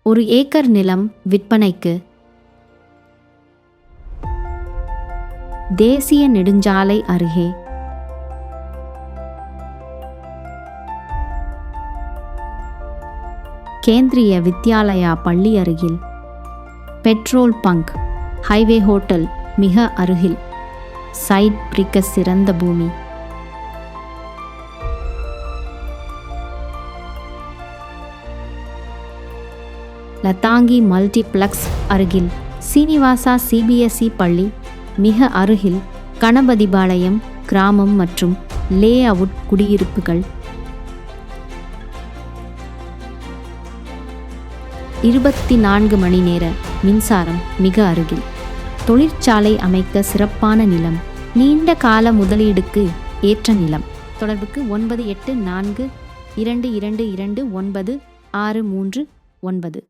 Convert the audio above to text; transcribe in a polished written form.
1 acre நிலம் விற்பனைக்கு. தேசிய நெடுஞ்சாலை அருகே. கேந்திரிய வித்யாலயா பள்ளி அருகில். பெட்ரோல் பங்க், ஹைவே ஹோட்டல் மிக அருகில். சைட் பிரிக்க சிறந்த பூமி. லதாங்கி மல்டிப்ளெக்ஸ் அருகில். சீனிவாசா சிபிஎஸ்இ பள்ளி மிக அருகில். கணபதிபாளையம் கிராமம் மற்றும் லே அவுட் குடியிருப்புகள். 24 மணி நேர மின்சாரம் மிக அருகில். தொழிற்சாலை அமைக்க சிறப்பான நிலம். நீண்ட கால முதலீடுக்கு ஏற்ற நிலம். தொடர்புக்கு 984222296339.